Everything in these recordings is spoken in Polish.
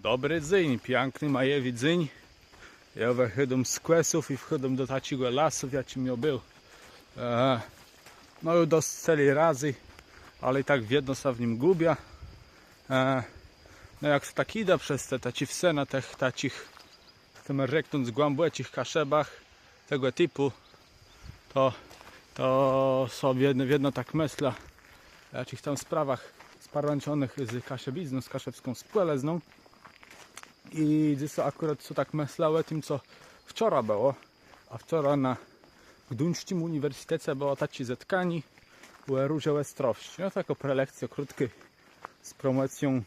Dobry dzień, piękny majewy dzień. Ja wychodzę z Kłesów i wchodzę do takiego lasu, jakim ja był. No już dość celi razy, ale i tak w jedno się w nim gubię. No jak tak idę przez te taci wse na tych tacich, tym reknąc głębokich kaszebach tego typu, to sobie jedno tak myślę o jakich tam sprawach sparłączonych z kaszebizną, z kaszebską spłelezną. I dziś akurat co tak myślałem o tym, co wczoraj było. A wczoraj na Gdyńskim Uniwersytecie było takie zetkanie u Róży Ostrowskiej. No taką prelekcję krótką z promocją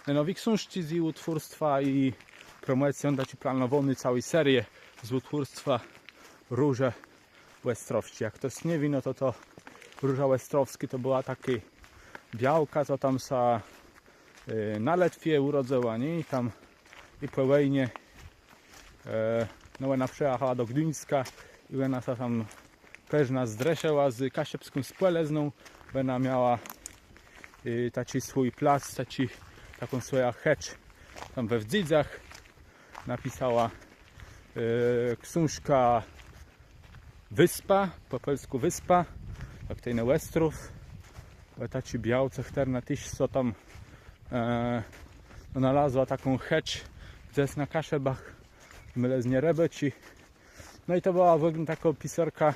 nowych książki z jej utwórstwa i promocją dać planowanej całej serii z utwórstwa Róży Ostrowskiej. Jak ktoś nie wie, no to Róża Ostrowska to była taka białka, co tam sa na Letwie urodziła, nie? I tam i po wojnie no ona przyjechała do Gdyńska i ona się tam pewna zdreszyła z kaszebską spłelezną. Ona miała taki swój plac, taką swoją hecz tam we Wdzidzach. Napisała książka Wyspa, po polsku Wyspa, jak tej na Westrów. Taci białce na tyś, co tam znalazła taką hecz, gdzie jest na Kaszebach, mylę z Nierebeci. No i to była w ogóle taka pisarka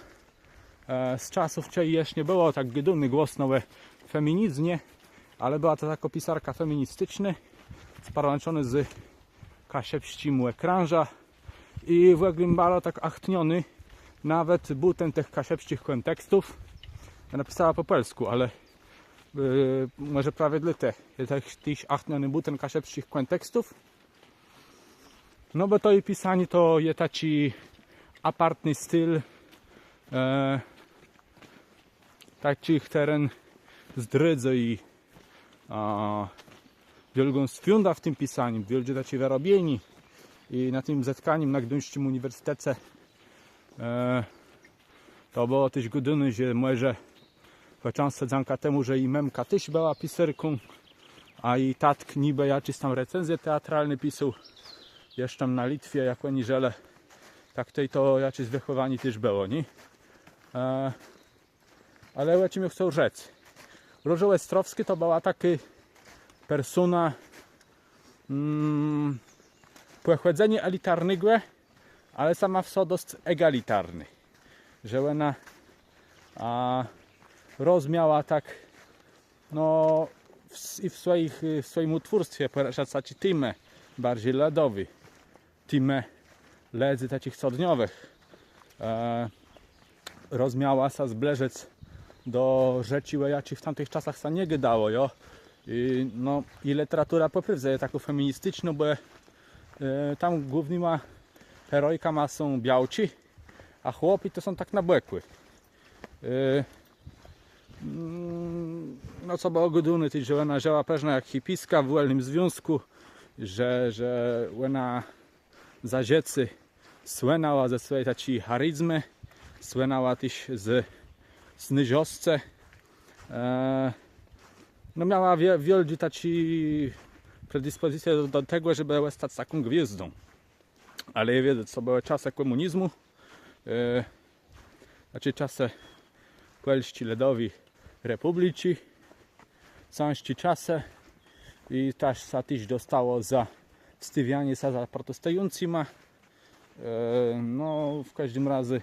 z czasów, kiedy jeszcze nie było tak dumny głos o feminizmie, ale była to taka pisarka feministyczna, sparłączony z kaszebskim ekranża i w ogóle bardzo tak achtniony nawet butem tych kaszebskich kontekstów. Napisała po polsku, ale może prawie dla te tyś achtniony butem kaszebskich kontekstów. No bo to i pisanie to jest taki apartny styl takich teren zdrydzy i wielką sfiunda w tym pisaniu, wielcy tacy wyrobieni i na tym zetkaniu na Gdyńskim Uniwersytecie to było też godziny, że może często dzięki temu, że i memka też była pisarką, a i tatk niby jakieś tam recenzje teatralne pisał jeszcze na Litwie, jak oni żele, tak to jakieś wychowanie też było, nie? Ale ja ci mi chcę rzec. Róża Ostrowska to była taka persona pochodzenie elitarnego, ale sama w sobie dość egalitarny. Że ona rozmiała tak no i w swoim utwórstwie porażać timę bardziej ledowy, timę ledzy takich codniowych. Rozmiała się zbliżyć do rzeczy, jakie w tamtych czasach się nie gadało, jo? I literatura poprawdza jest taką feministyczną, bo tam głównymi herojkami są białci, a chłopi to są tak nabłekły. No co było goduny, że ona żyła pewna jak hipiska w wolnym związku, że ona za dziecy słynęła ze swojej takiej charyzmy, słynęła też z snyziosce. No miała wielkie takiej predyspozycje do tego, żeby stać taką gwiazdą. Ale ja wiem, co były czasy komunizmu, znaczy czasy Polski Ledowej Republiki, części czasy i też się też dostało za wstawianie się za protestującymi. No w każdym razie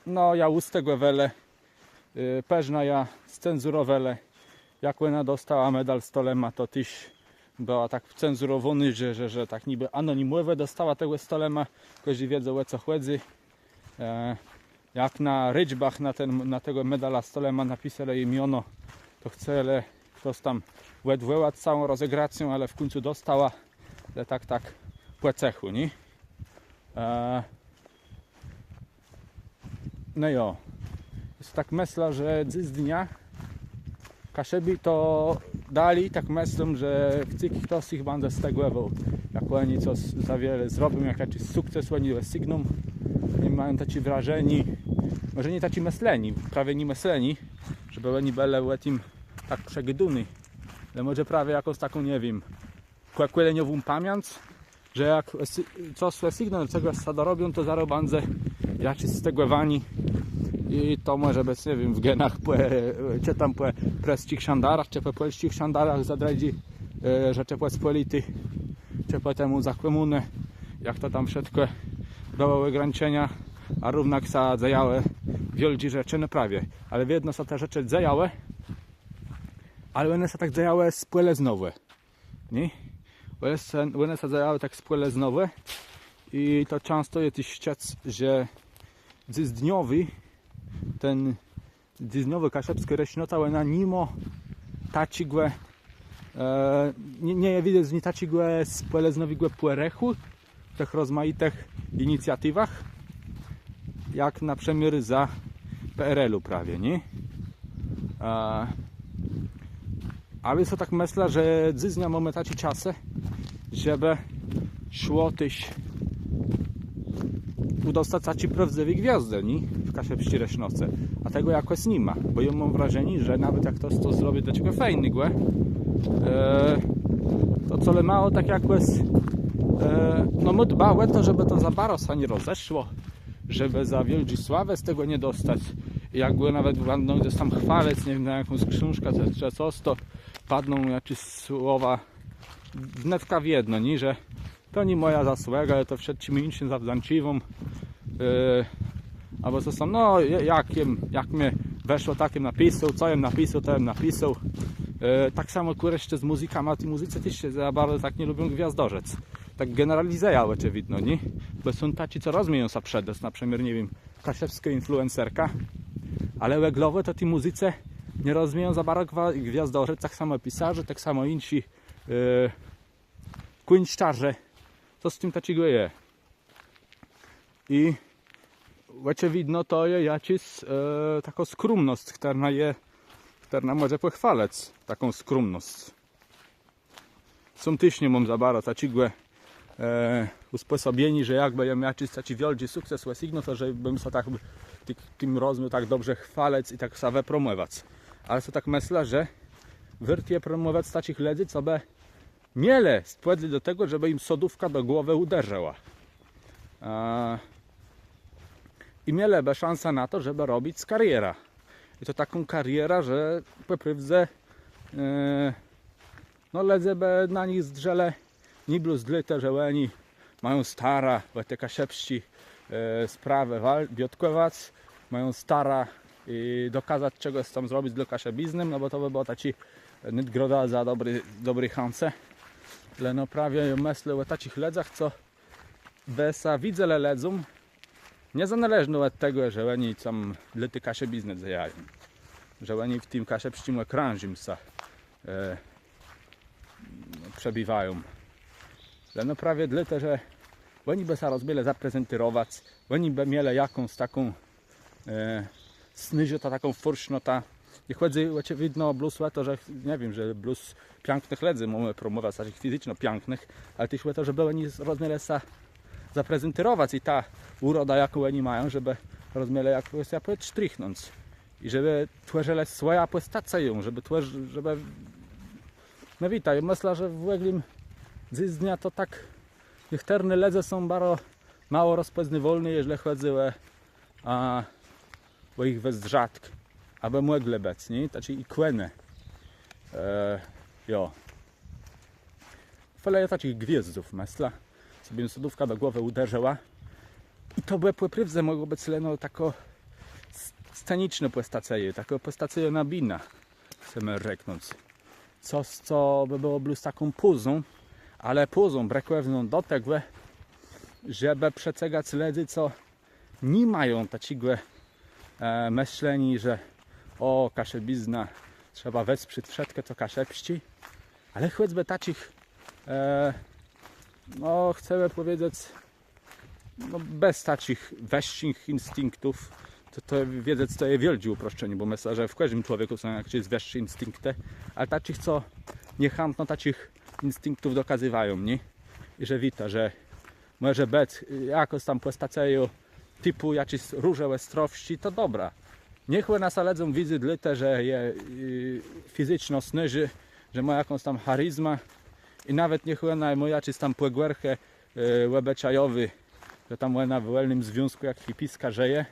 no ja z tego wele pewna ja scenzurowele, jak ona dostała medal stolema, to też była tak cenzurowany, że tak niby anonimowe dostała tego stolema, każdy wiedzą o co chodzi. Jak na ryczbach na tego medala stolema napisali imiono, to chce ktoś tam łedwęła całą rozegracją, ale w końcu dostała, ale tak po cechu, nie? No jo, jest tak myślę, że z dnia Kaszebi to dali, tak myślę, że ktoś ich będzie stegływał, jak oni coś za wiele zrobią, jak jakiś sukces oni osiągną. Oni mają takie wrażenie, może nie tacy myśleni, prawie nie myśleni, żeby oni byli w tym tak przegyduni ale może prawie jakąś taką, nie wiem, kłekweleniową pamięć, że jak co sygnał czego sada robią, to zarobanze jakiś z tego wani i to może być, nie wiem, w genach czy tam po preskich szandarach, czy po polskich szandarach zadradzi, że czy po spolity, czy po temu za komunę, jak to tam wszystko było ograniczenia, a równak sa zajałe wielki rzeczy na prawie, ale w jedno są te rzeczy zajałe, ale one są tak zajałe spłyle znowu, nie? One są zajałe tak spłyle znowu i to często jest ściec, że dniowy ten dniowy kaszepski reśnota, ona mimo tacigłe nie widać ni tacigłe spłyle znowigłe płerechu w tych rozmaitych inicjatywach, jak na przemiar za PRL-u prawie, nie? Ale to tak myślę, że dzyznia mamy taci czasy, żeby szło tyś udostać ci prawdziwe gwiazdy, nie? W Kaszepści Reśnoce. A tego jakoś nie ma, bo ja mam wrażenie, że nawet jak to zrobi do czego fajny głę, to co le mało tak jakoś no my dbałe to, żeby to za barosa nie rozeszło, żeby za wielki sławę z tego nie dostać. I jakby nawet no, gdzieś tam chwalec, nie wiem, na jakąś książkę czy coś, to padną jakieś słowa wnetka w jedno, nie? Że to nie moja zasługa, ale to przed czymś zawdzięczywą. Albo co tam, no jak mnie weszło, takim napisał, co jem napisał, to jem napisał. Tak samo kureszcze z muzykami, a tej muzyce też się za bardzo tak nie lubią gwiazdorzec. Tak generalizacja oczywiście, nie? Bo są taci, co rozumieją sa przedes, na przykład, nie wiem, kaszewska influencerka, ale weglowe to tej muzyce nie rozumieją za bardzo gwiazdorzec, tak samo pisarze, tak samo inni kunsztarze. Co z tym takiego jest? I oczywiście to jest jakaś taka skromność, która może pochwalać taką skromność. Są też nie mam za bardzo takiego usposobieni, że jakby ja miał jakiś wielki sukces osiągnął, to żebym się tak tym rozmiał tak dobrze chwalec i tak sobie promować. Ale to tak myślę, że wyrtie promować takich ludzi, co by miele spłedli do tego, żeby im sodówka do głowy uderzyła. I miele by szansa na to, żeby robić karierę. I to taką karierę, że po prawdzie no ledze by na nich zdrzele nie było zglite, że oni mają stara, bo te kaszepści sprawę biotkować, mają stara i dokazać czegoś tam zrobić dla kaszebiznem, no bo to by było taki nitgroda za dobry chance. Ale no prawie myślę o takich ledzach, co besa widzę ledzą, niezależnie od tego, że oni tam dla tej kaszebiznes zajają. Że oni w tym kaszepścim krążym sa przebywają. Ale no prawie dlatego, że oni by się rozmieli zaprezentować, oni by mieli jakąś taką snyżę, taką furcznota. I chodzi oczywiście o blues, to że nie wiem, że blues pięknych ledzy mamy promować, takich fizycznie pięknych, ale też to, żeby oni rozmieli się zaprezentować i ta uroda, jaką oni mają, żeby rozmieli jakoś sztrichnąć. I żeby tworzyli swoją postację, żeby no witaj, myślę, że w ogóle z dnia to tak niekterne ledze są bardzo mało rozpoznawalne, jeżeli chodzi o ich rzadk, aby mogli być, nie? Takie ikony. Jo. Fale takich gwiazdów, myślę, sobie im sodówka do głowy uderzyła. I to by po prawdzie mogło być leno tako sceniczne postacje, taka postacje na bina, chcemy rzeknąć. Coś, co by było blues taką puzą, ale puzą brakuje do tego, żeby przecegać ledy, co nie mają takiego myślenia, że o, kaszebizna, trzeba wesprzeć wszystko, co kaszepści, ale choćby takich, no chcemy powiedzieć, no, bez takich wyższych instynktów, to wiedzieć, to jest wielkie uproszczenie, bo myślę, że w każdym człowieku są jakieś wyższe instynkty, ale takich, co niechętno takich instynktów dokazywają, nie? I że wita, że może być jakoś tam postację typu jakieś róże ostrowści, to dobra. Niech nas ledzą wizy dlite, że je fizyczno snyży, że ma jakąś tam charyzmę i nawet niech ona moja czy tam płegwerchę łebeczajowy, że tam ona w wolnym związku jak hipiska żyje,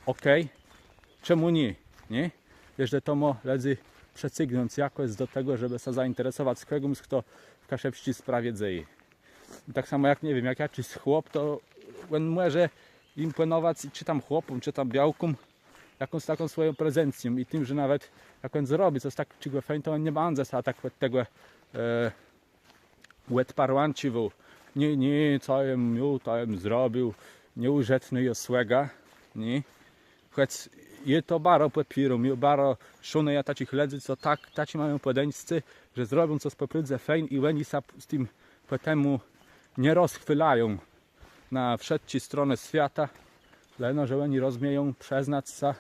okej, czemu nie, nie? Jeżeli to mo ledzy przecygnąć jakoś do tego, żeby się zainteresować z kogoś, kto w kaszewści sprawie dzieje. Tak samo jak nie wiem, jak ja czy chłop, to on może imponować czy tam chłopom, czy tam białkom jakąś taką swoją prezencją i tym, że nawet jak on zrobi coś tak czego fajnie, to on nie będzie sa tak tego łet parłanciwał. Nie, co jem zrobił, nie użytny i osłega, nie. Choć je to baro papierom, je baro szone ja taci chledzy, co tak, taci mają podeńscy, że zrobią coś po prydze fejn i oni z tym potemu nie rozchwylają na wszelkie strony świata, ale że oni rozumieją przyznać się,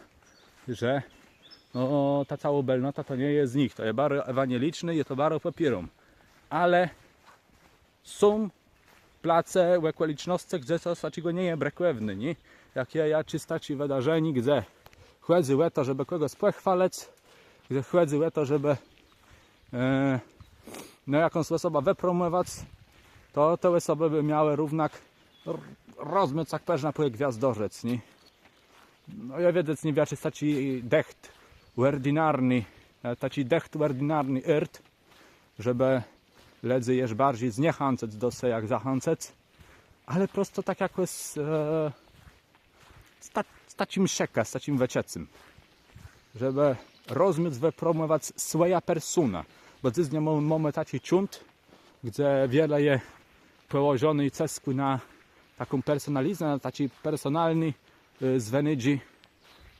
że no, ta cała belnota to nie jest z nich, to jest baro ewangeliczny, jest to baro papierom, ale są place w okolicznościach, gdzie to takiego nie jest brekwewny, nie? Jak ja czysta ci wydarzeni, gdzie chodzi o to, żeby kogoś pochwalać, gdzie chodzi o to, żeby no jakąś osobę wypromować, to te osoby by miały równak rozmyć jak pewna po gwiazdorzec, nie? No ja wiedzę, nie wiem, czy taki decht ordynarny ert, żeby ledzy jest bardziej zniechęcać do se jak zachęcać, ale prosto tak jakoś z takim szeka, z takim weciecym, żeby rozmyć, wypromować swoja persona, bo z nią mamy taki ciunt, gdzie wiele je położony cesku na taką personalizmę, na taki personalny zwenydzi,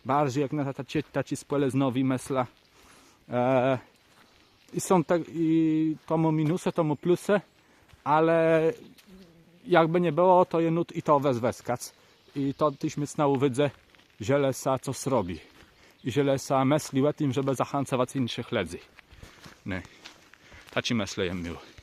bardziej jak na taci spoleznowi mesla. I są te, i to mu minusy, to mu plusy, ale jakby nie było, to je nut i to wezweskać. I to tyśmy znowu widzę, że sa co zrobi. I że sa myśli o tym, żeby zachęcać innych ledzy. Nie. Taci myślę jem miło.